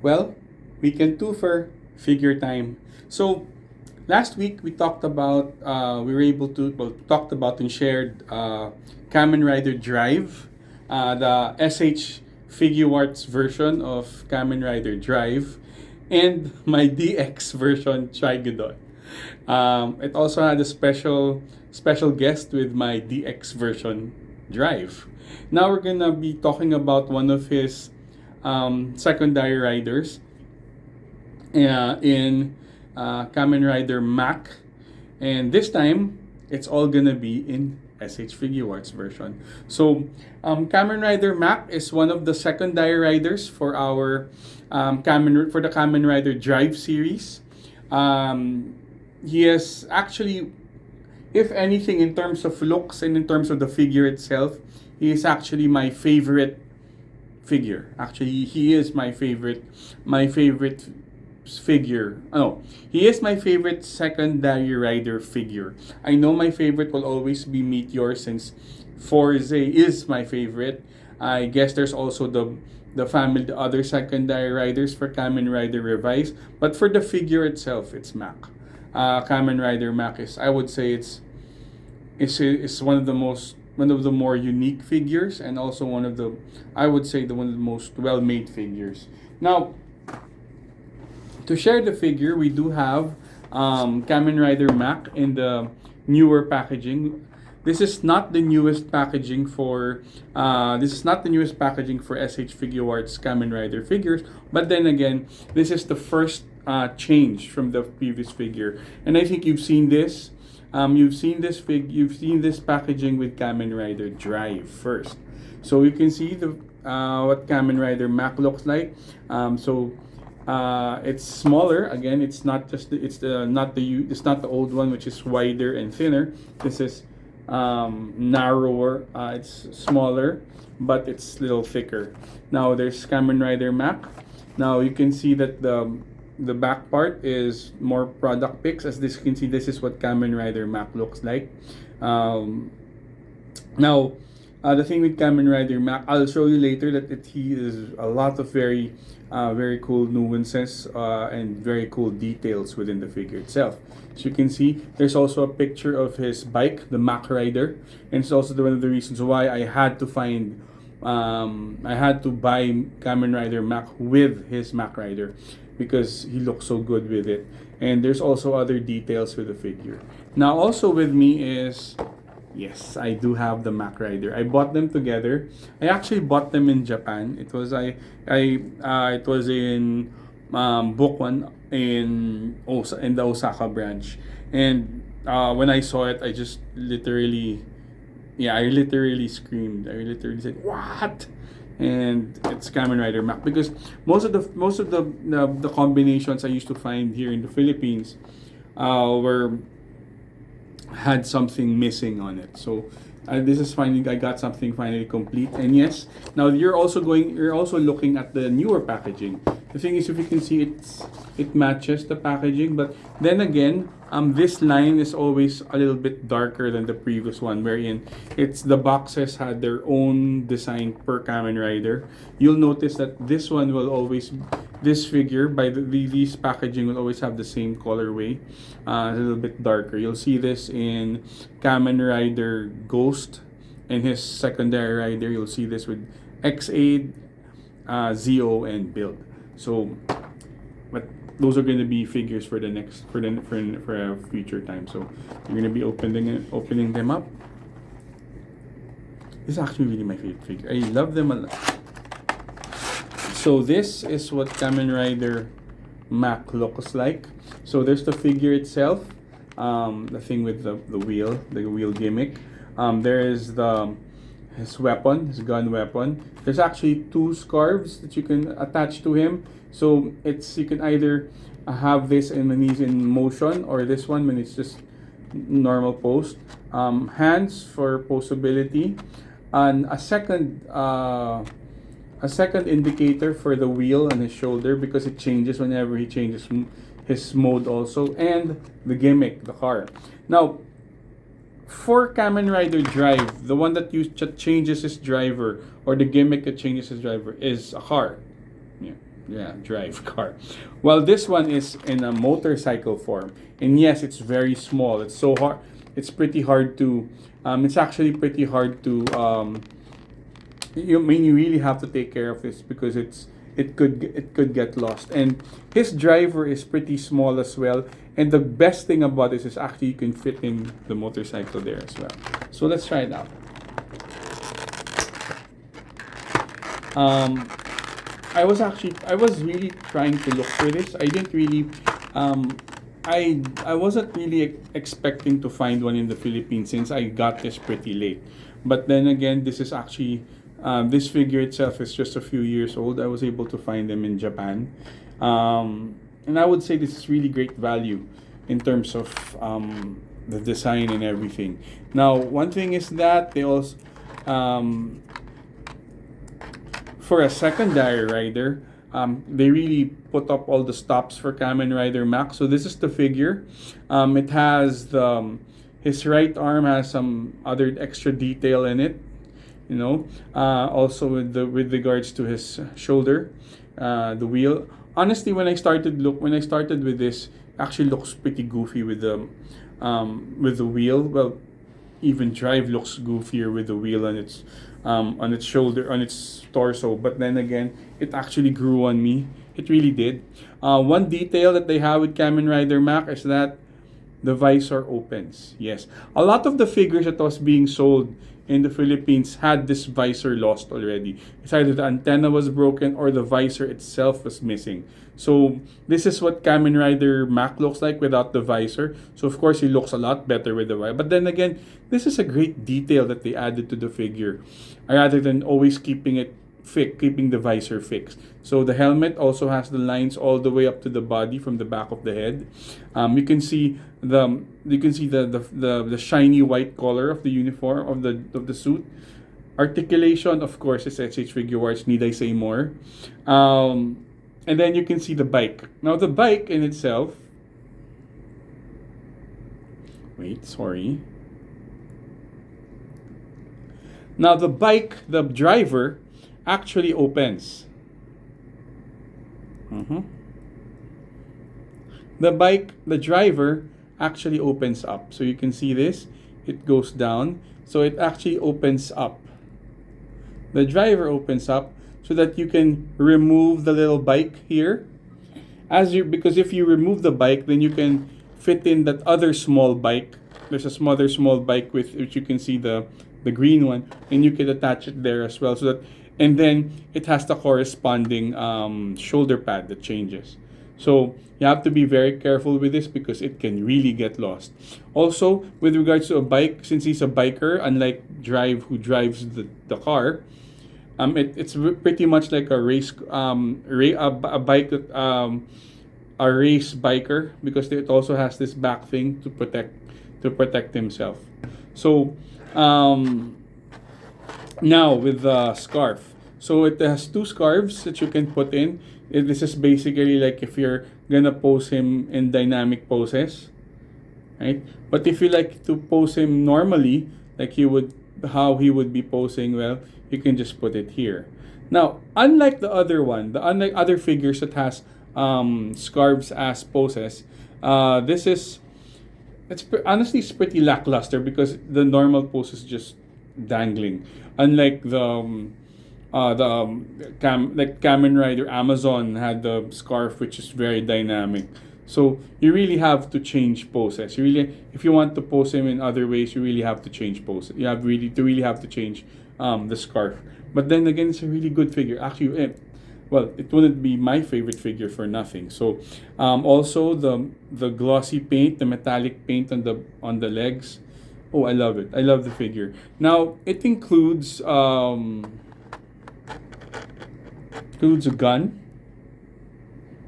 Well, weekend twofer, figure time. So last week we talked about we were able to talked about and shared Kamen Rider Drive, the SH Figure Arts version of Kamen Rider Drive, and my DX version Trigodon. It also had a special guest with my DX version Drive. Now we're gonna be talking about one of his secondary riders in Kamen Rider Mach, and this time it's all gonna be in SH Figure Arts version. So, Kamen Rider Mach is one of the secondary riders for our for the Kamen Rider Drive series. He is actually, if anything, in terms of looks and in terms of the figure itself, he is actually my favorite figure. Actually, he is my favorite figure. No, he is my favorite secondary rider figure. I know my favorite will always be Meteor since Forze is my favorite. I guess there's also the other secondary riders for Kamen Rider Revised, but for the figure itself, it's Mach. Kamen Rider Mach is, I would say, it's one of the more unique figures, and also one of the, I would say, one of the most well-made figures. Now, to share the figure, we do have Kamen Rider Mach in the newer packaging. This is not the newest packaging for SH Figure Arts Kamen Rider figures, but then again, this is the first change from the previous figure. And I think you've seen this. You've seen this packaging with Kamen Rider Drive first. So you can see the what Kamen Rider Mach looks like. It's smaller. Again, it's not the old one, which is wider and thinner. This is narrower. It's smaller, but it's a little thicker. Now there's Kamen Rider Mach. Now you can see that the back part is more product pics. As this you can see, this is what Kamen Rider Mach looks like. Now, the thing with Kamen Rider Mach, I'll show you later that he is a lot of very cool nuances and very cool details within the figure itself. As you can see, there's also a picture of his bike, the Mach Rider, and it's also one of the reasons why I had to buy Kamen Rider Mach with his Mach Rider, because he looks so good with it. And there's also other details with the figure. Now also with me is, yes, I do have the Mach Rider. I bought them together. I actually bought them in Japan. It was in Book One in the Osaka branch. And when I saw it, I just literally screamed. I literally said, "What?" And it's Kamen Rider Mach, because most of the combinations I used to find here in the Philippines had something missing on it. So this is finally, I got something finally complete. And yes, now you're also looking at the newer packaging. The thing is, if you can see, it matches the packaging, but then again, this line is always a little bit darker than the previous one, wherein the boxes had their own design per Kamen Rider. You'll notice that this one will always, this figure by these packaging will always have the same colorway, a little bit darker. You'll see this in Kamen Rider Ghost and his secondary rider. You'll see this with X8, Zeo, and Build. So, but those are going to be figures for the next for a future time. So you're going to be opening them up. This is actually really my favorite figure. I love them a lot. So this is what Kamen Rider Mach looks like. So there's the figure itself, the thing with the wheel gimmick. There is his gun weapon. There's actually two scarves that you can attach to him. So you can either have this when he's in motion, or this one when it's just normal pose. Hands for posability, and a second indicator for the wheel on his shoulder, because it changes whenever he changes his mode also, and the gimmick, the car. Now, for Kamen Rider Drive, the one that changes his driver, or the gimmick that changes his driver, is a car. Yeah. yeah, drive car. Well, this one is in a motorcycle form, and yes, it's very small. It's so hard. It's pretty hard to. It's actually pretty hard to. You really have to take care of this because it could get lost. And his driver is pretty small as well. And the best thing about this is actually you can fit in the motorcycle there as well. So let's try it out. Um, I was really trying to look for this. I didn't really I wasn't really expecting to find one in the Philippines since I got this pretty late. But then again, this is actually this figure itself is just a few years old. I was able to find them in Japan, and I would say this is really great value in terms of the design and everything. Now, one thing is that they also for a secondary rider, they really put up all the stops for Kamen Rider Mach. So this is the figure. It has his right arm has some other extra detail in it. Also with regards to his shoulder, the wheel. Honestly, when I started with this, actually looks pretty goofy with the wheel. Well, even Drive looks goofier with the wheel on its shoulder, on its torso. But then again, it actually grew on me. It really did. One detail that they have with Kamen Rider Mach is that the visor opens. Yes, a lot of the figures that was being sold in the Philippines had this visor lost already. It's either the antenna was broken or the visor itself was missing. So this is what Kamen Rider Mach looks like without the visor. So of course he looks a lot better with the visor. But then again, this is a great detail that they added to the figure, rather than always keeping the visor fixed. So the helmet also has the lines all the way up to the body from the back of the head. You can see the shiny white color of the uniform of the suit. Articulation, of course, is SH Figure Arts. Need I say more? And then you can see the bike. Now the bike in itself. Wait, sorry. Now the driver actually opens. The driver actually opens up. So you can see this. It goes down. So it actually opens up. The driver opens up so that you can remove the little bike here. Because if you remove the bike, then you can fit in that other small bike. There's a small bike with which you can see the green one, and you can attach it there as well. And then it has the corresponding shoulder pad that changes. So you have to be very careful with this because it can really get lost. Also, with regards to a bike, since he's a biker, unlike Drive who drives the car, it's pretty much like a race a bike a race biker, because it also has this back thing to protect himself. So now with the scarf. So it has two scarves that you can put in. This is basically like if you're gonna pose him in dynamic poses, right? But if you like to pose him normally, like how he would be posing, well, you can just put it here. Now, unlike unlike other figures that has scarves as poses, honestly it's pretty lackluster because the normal pose is just dangling. Unlike like Kamen Rider Amazon had the scarf, which is very dynamic. So you really have to change poses. If you want to pose him in other ways, you really have to change poses. You really have to change the scarf. But then again, it's a really good figure. Actually, it wouldn't be my favorite figure for nothing. So also the glossy paint, the metallic paint on the legs. Oh, I love it. I love the figure. Now it includes a gun,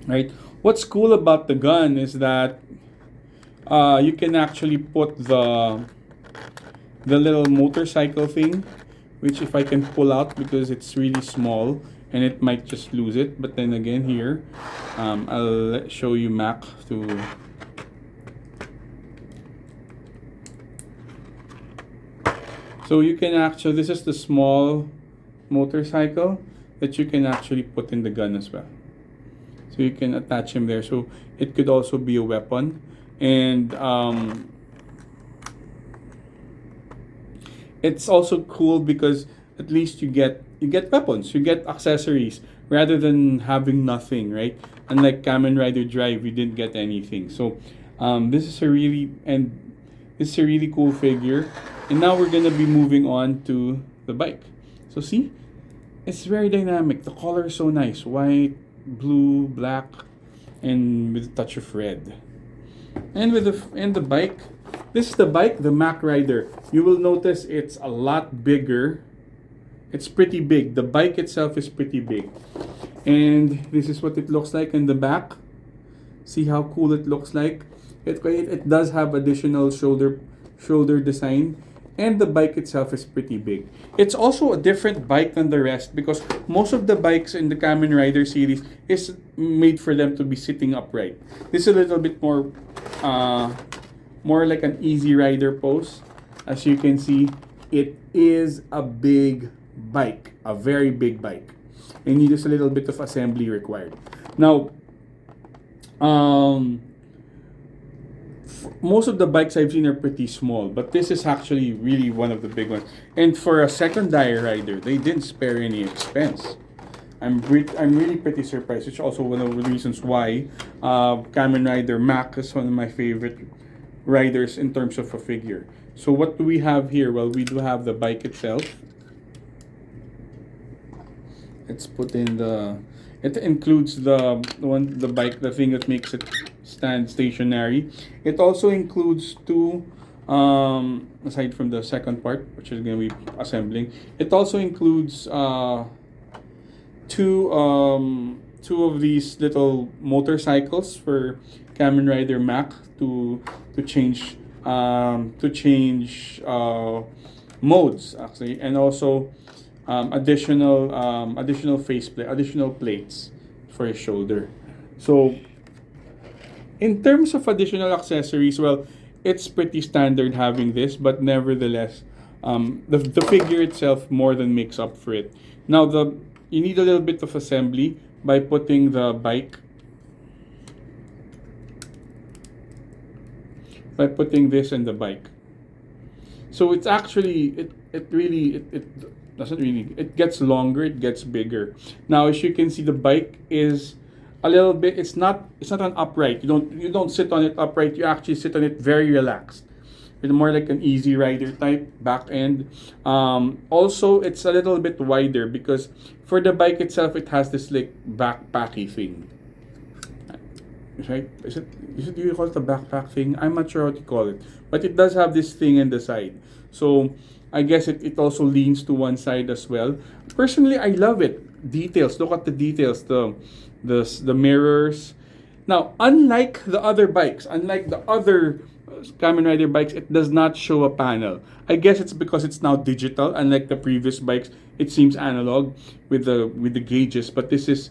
right? What's cool about the gun is that you can actually put the little motorcycle thing, which if I can pull out because it's really small and it might just lose it. But then again here, I'll show you Mac to. So you can actually, this is the small motorcycle that you can actually put in the gun as well. So you can attach him there. So it could also be a weapon. And it's also cool because at least you get weapons, you get accessories rather than having nothing, right? Unlike Kamen Rider Drive, you didn't get anything. So this is a really cool figure. And now we're gonna be moving on to the bike. So see, it's very dynamic. The color is so nice, white, blue, black, and with a touch of red. And with the bike, this is the bike, the Mach Rider. You will notice it's a lot bigger. It's pretty big. The bike itself is pretty big. And this is what it looks like in the back. See how cool it looks like? It does have additional shoulder design. And the bike itself is pretty big. It's also a different bike than the rest because most of the bikes in the Kamen Rider series is made for them to be sitting upright. This is a little bit more like an easy rider pose. As you can see, it is a big bike, a very big bike. And just a little bit of assembly required. Now, most of the bikes I've seen are pretty small, but this is actually really one of the big ones. And for a secondary rider, they didn't spare any expense. I'm really pretty surprised, which is also one of the reasons why Kamen Rider Mach is one of my favorite riders in terms of a figure. So what do we have here? Well, we do have the bike itself. Let's put in it includes the bike, the thing that makes it stand stationary. It also includes two, aside from the second part, which is going to be assembling. It also includes two of these little motorcycles for Kamen Rider Mach to change modes actually, and also additional faceplate, additional plates for his shoulder. So in terms of additional accessories, well, it's pretty standard having this, but nevertheless, the figure itself more than makes up for it. Now you need a little bit of assembly by putting the bike, by putting this in the bike. So it's actually it gets longer, it gets bigger. Now as you can see, the bike is a little bit, it's not an upright. You don't sit on it upright, you actually sit on it very relaxed. It's more like an easy rider type back end. Also it's a little bit wider because for the bike itself it has this like backpacky thing. Right? Is it do you call it a backpack thing? I'm not sure how to call it. But it does have this thing in the side. So I guess it also leans to one side as well. Personally, I love it. Details. Look at the details. The mirrors. Now, unlike the other bikes, unlike the other Kamen Rider bikes, it does not show a panel. I guess it's because it's now digital. Unlike the previous bikes, it seems analog with the gauges. But this is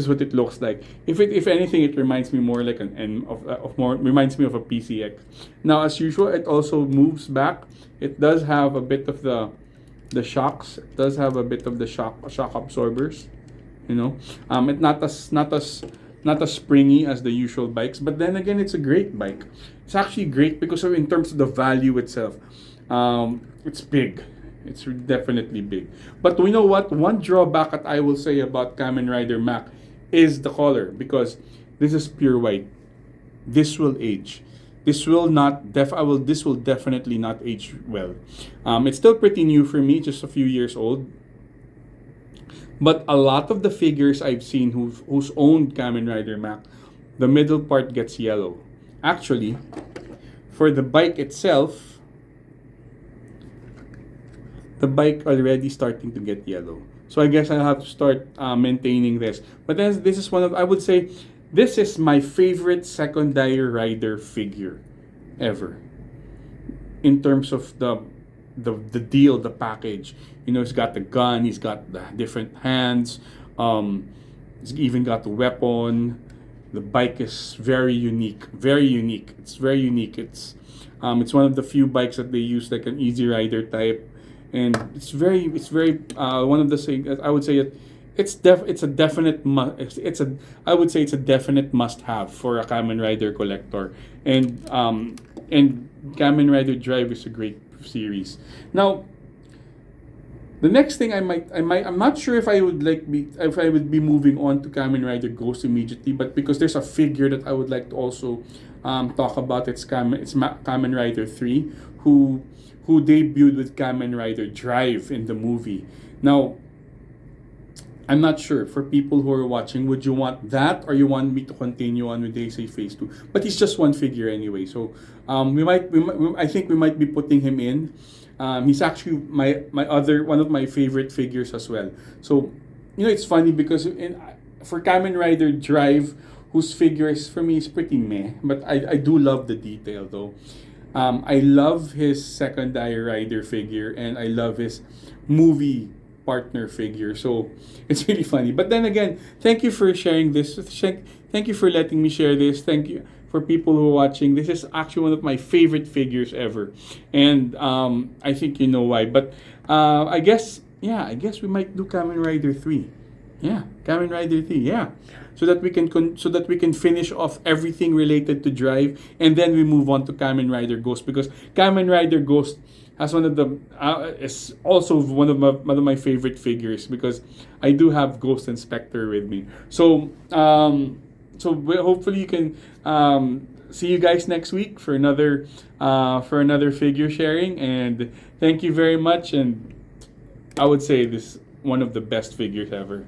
what it looks like. If anything, it reminds me more like reminds me of a PCX. Now, as usual, it also moves back. It does have a bit of the shocks. It does have a bit of the shock absorbers. You know, it's not as springy as the usual bikes. But then again, it's a great bike. It's actually great because in terms of the value itself, it's big. It's definitely big. But we know what? One drawback that I will say about Kamen Rider Mach is the color, because this is pure white. This will age. This will definitely not age well. It's still pretty new for me, just a few years old. But a lot of the figures I've seen who's owned Kamen Rider Mach, the middle part gets yellow. Actually, for the bike itself, the bike already starting to get yellow. So I guess I'll have to start maintaining this. But this is I would say, this is my favorite secondary rider figure ever. In terms of the deal, the package. You know, he's got the gun, he's got the different hands, he's even got the weapon. The bike is very unique. It's very unique. It's one of the few bikes that they use like an easy rider type. And it's very one of the things I would say that it's a definite it's a I would say it's a definite must have for a Kamen Rider collector, and Kamen Rider Drive is a great series. Now, the next thing I'm not sure if I would be moving on to Kamen Rider Ghost immediately, but because there's a figure that I would like to also talk about. Kamen Rider 3, who debuted with Kamen Rider Drive in the movie. Now, I'm not sure for people who are watching, would you want that or you want me to continue on with Heisei Phase 2? But he's just one figure anyway, so I think we might be putting him in. He's actually my other one of my favorite figures as well. So, it's funny because for Kamen Rider Drive, whose figure is for me is pretty meh, but I do love the detail though. I love his secondary rider figure, and I love his movie partner figure. So it's really funny. But then again, thank you for sharing this. Thank you for letting me share this. Thank you for people who are watching. This is actually one of my favorite figures ever, and I think you know why. But I guess we might do Kamen Rider 3. Yeah, Kamen Rider 3. Yeah, so that we can finish off everything related to Drive, and then we move on to Kamen Rider Ghost, because Kamen Rider Ghost has is also one of my favorite figures, because I do have Ghost and Spectre with me. So hopefully you can see you guys next week for another figure sharing, and thank you very much. And I would say this is one of the best figures ever.